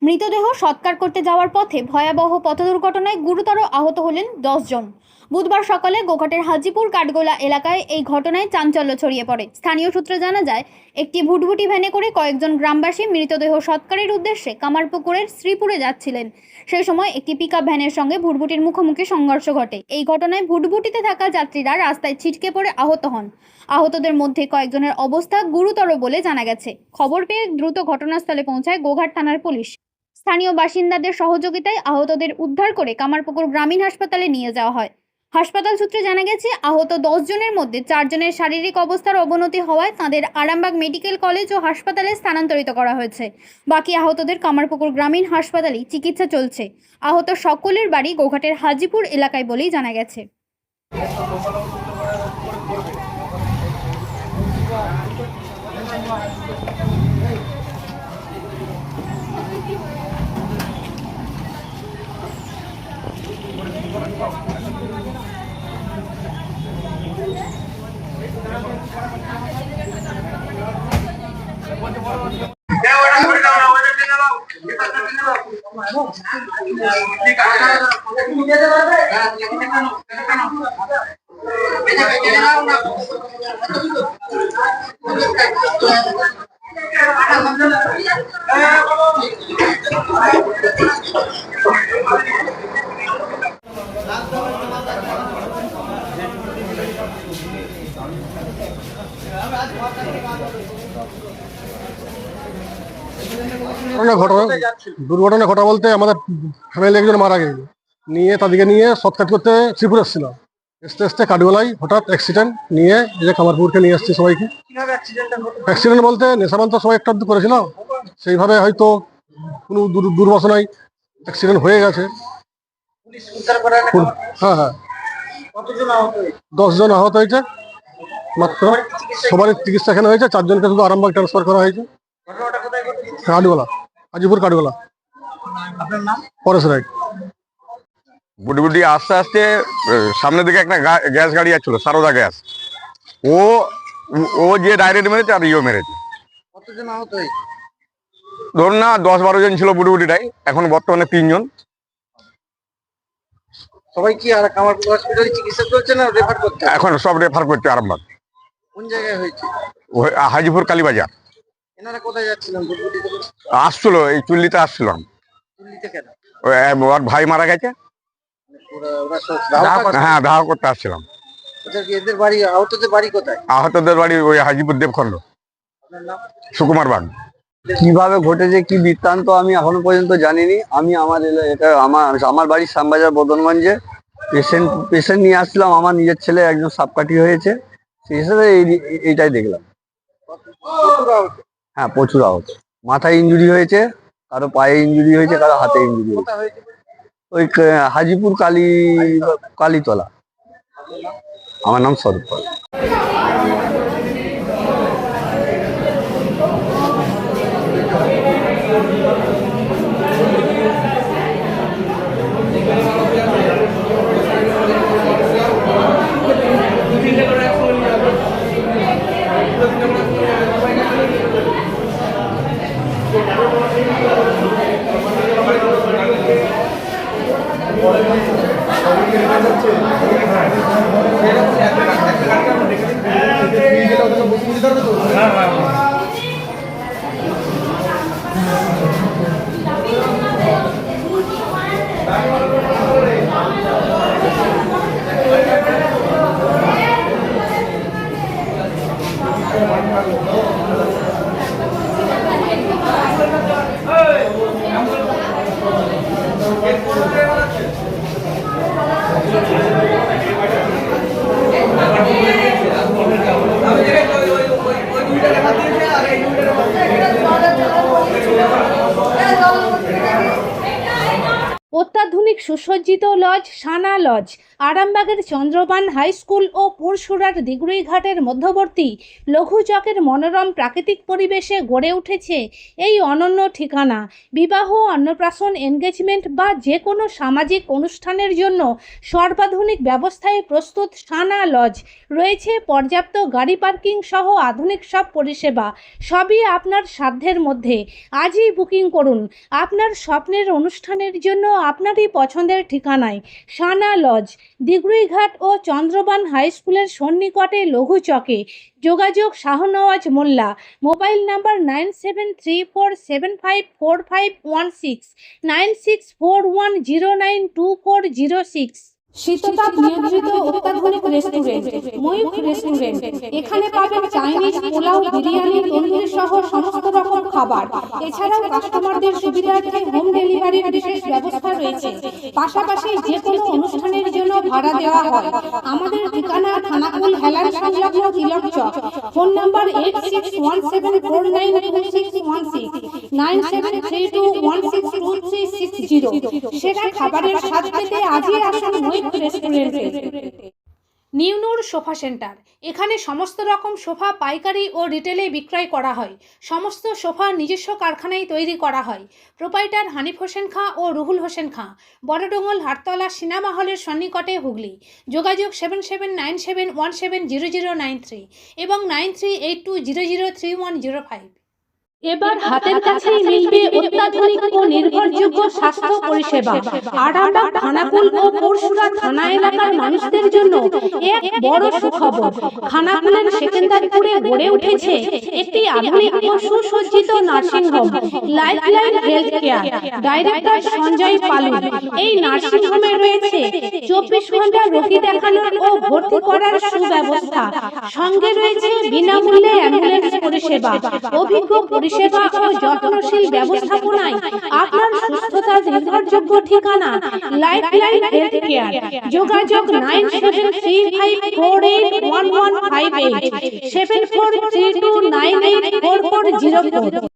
মৃতদেহ সৎকার করতে যাওয়ার পথে ভয়াবহ পথ দুর্ঘটনায় গুরুতর আহত হলেন 10 জন। বুধবার সকালে গোঘাটের হাজিপুর কাঠগোলা এলাকায় এই ঘটনায় চাঞ্চল্য ছড়িয়ে পড়ে। স্থানীয় সূত্রে জানা যায়, একটি ভুটভুটি ভ্যানে করে কয়েকজন গ্রামবাসী মৃতদেহ সৎকারের উদ্দেশ্যে কামারপুকুরের শ্রীপুরে যাচ্ছিলেন। সেই সময় একটি পিকআপ ভ্যানের সঙ্গে ভুটভুটির মুখোমুখি সংঘর্ষ ঘটে। এই ঘটনায় ভুটভুটিতে থাকা যাত্রীরা রাস্তায় ছিটকে পড়ে আহত হন। আহতদের মধ্যে কয়েকজনের অবস্থা গুরুতর বলে জানা গেছে। খবর পেয়ে দ্রুত ঘটনাস্থলে পৌঁছায় গোঘাট থানার পুলিশ। স্থানীয় বাসিন্দাদের সহযোগিতায় আহতদের উদ্ধার করে কামারপুকুর গ্রামীণ হাসপাতালে নিয়ে যাওয়া হয়। হাসপাতাল সূত্রে জানা গেছে, আহত 10 জনের মধ্যে 4 জনের শারীরিক অবস্থার অবনতি হওয়ায় তাদের আরামবাগ মেডিকেল কলেজ ও হাসপাতালে স্থানান্তরিত করা হয়েছে। বাকি আহতদের কামারপুকুর গ্রামীণ হাসপাতালেই চিকিৎসা চলছে। আহত সকলের বাড়ি গোঘাটের হাজিপুর এলাকায় বলেই জানা গেছে। দুর্ঘটনা ঘটা বলতে আমাদের ফ্যামিলি একজন মারা গেছে, নিয়ে তাদেরকে নিয়ে শর্টকাট করতে শ্রীপুর এসেছিলাম। আস্তে আস্তে কাঠগোলায় হঠাৎ অ্যাক্সিডেন্ট নিয়ে এই যে কামারপুরকে নিয়ে আসছি সবাইকে। অ্যাক্সিডেন্ট বলতে নেশাবান তো সবাই একটা করেছিল, সেইভাবে হয়তো কোনো দুর্ঘটনায় অ্যাক্সিডেন্ট হয়ে গেছে। হ্যাঁ হ্যাঁ, 10 জন আহত হয়েছে মাত্র। সবারই চিকিৎসা এখানে হয়েছে, 4 জনকে শুধু আরামবাগ ট্রান্সফার করা হয়েছে। কাঠগোলা, হাজিপুর কাঠগোলা। পরেশ রায়। বুটবুটি আস্তে আস্তে সামনের দিকে একটা গ্যাস গাড়ি আসছিল, সারদা গ্যাস। ও ও যে ডাইরেক্ট মেরেছে আর ইও মেরেছে। কতজন আহত হয়েছে? ধরুন না 10-12 জন ছিল বুটবুটিটাই, এখন বর্তমানে 3 জন। সবাই কি আর কামারপুর হসপিটালে চিকিৎসা চলছে না রেফার করতে? এখন সব রেফার করছে আরামবাগ। কোন জায়গায় হয়েছে? হাজিপুর কালীবাজার। এনারা কোথায় যাচ্ছিলেন? বুটবুটিতে আসছিল, এই চুল্লিতে আসছিলাম। দিল্লিতে কেন? ওর ভাই মারা গেছে। হ্যাঁ, দেখা করতে আসছিলাম। এদের বাড়ি, আহতদের বাড়ি কোথায়? আহতদের বাড়ি ওই হাজিপুর দেবখণ্ড, আপনার নাম? সুকুমার বাগ। কিভাবে ঘটেছে কি বৃত্তান্ত আমি এখনো পর্যন্ত জানিনি। আমি এটা আমার বাড়ির শ্যামবাজার বদনগঞ্জে পেশেন্ট নিয়ে আসছিলাম। আমার নিজের ছেলে একজন সাপকাঠি হয়েছে, সেই হিসেবে এইটাই দেখলাম। হ্যাঁ, প্রচুর আহত। মাথায় ইঞ্জুরি হয়েছে, কারো পায়ে ইঞ্জুরি হয়েছে, কারো হাতে ইঞ্জুরি হয়েছে। ওই হাজিপুর কালীতলা। আমার নাম স্বরূপ পাল। এরকম অত্যাধুনিক সুসজ্জিত লজ সানা লজ আরামবাগের চন্দ্রবান হাই স্কুল ও পুরসুরার দিগুড়িঘাটের মধ্যবর্তী লঘু চকের মনোরম প্রাকৃতিক পরিবেশে গড়ে উঠেছে এই অনন্য ঠিকানা। বিবাহ, অন্নপ্রাশন, এনগেজমেন্ট বা যে কোনো সামাজিক অনুষ্ঠানের জন্য সর্বাধুনিক ব্যবস্থায় প্রস্তুত সানা লজ। রয়েছে পর্যাপ্ত গাড়ি পার্কিং সহ আধুনিক সব পরিষেবা। সবই আপনার সাধ্যের মধ্যে। আজই বুকিং করুন আপনার স্বপ্নের অনুষ্ঠানের জন্য আপনারই পছন্দের ঠিকানায়। সানা লজ, দিগুড়িঘাট ও চন্দ্রবান হাই স্কুলের সন্নিকটে লঘু চকে। যোগাযোগ শাহনওয়াজ মোল্লা। Mobile number 9734754516 9641092406। শীততাপ নিয়ন্ত্রিত অত্যাধুনিক রেস্টুরেন্ট ময়ূখ রেস্টুরেন্ট। এখানে পাবেন চাইনিজ, পোলাও, বিরিয়ানি, তন্দুরি সহ সমস্ত রকম খাবার। এছাড়াও কাস্টমারদের সুবিধার্থে হোম ডেলিভারির বিশেষ ব্যবস্থা রয়েছে। পাশাপাশি যে কোনো অনুষ্ঠানের জন্য ভাড়া দেওয়া হয়। আমাদের ঠিকানা থানাকুল হেলান সংলগ্ন তিলক চক। Phone number 8617492616 9732162360। সেরা খাবারের স্বাদ পেতে আজই আসুন ময়ূখ রেস্টুরেন্টে। নিউনুর সোফা সেন্টার। এখানে সমস্ত রকম সোফা পাইকারি ও রিটেলে বিক্রয় করা হয়। সমস্ত সোফা নিজস্ব কারখানায় তৈরি করা হয়। প্রোপাইটার হানিফ হোসেন খাঁ ও রুহুল হোসেন খাঁ, বড়ডোঙ্গল, হাটতলা, সিনেমা হলের সন্নিকটে, হুগলি। যোগাযোগ 7797170093 এবং 9382003105। এবার হাতের কাছেই মিলবে অত্যাধুনিক ও নির্ভরযোগ্য স্বাস্থ্য পরিষেবা। আরামবাগ, খানাকুল ও পুরসুরা থানা এলাকার মানুষদের জন্য এক বড় সুখবর। খানাকুলের সেকেন্দারপুরে গড়ে উঠেছে একটি আধুনিক ও সুসজ্জিত nursing home, Lifeline Health Care. Director Sanjay Palu. এই নার্সিং হোমে রয়েছে 24 ঘন্টা রোগী দেখানোর ও ভর্তি করার সুব্যবস্থা। সঙ্গে রয়েছে বিনামূল্যে অ্যাম্বুলেন্স পরিষেবা। অভিজ্ঞ পরিষেবা ও যত্নশীল ব্যবস্থাপনায় আপনার সুস্থতার নির্ভরযোগ্য ঠিকানা লাইফলাইন হেলথ কেয়ার। যোগাযোগ 9735481158 7432984404।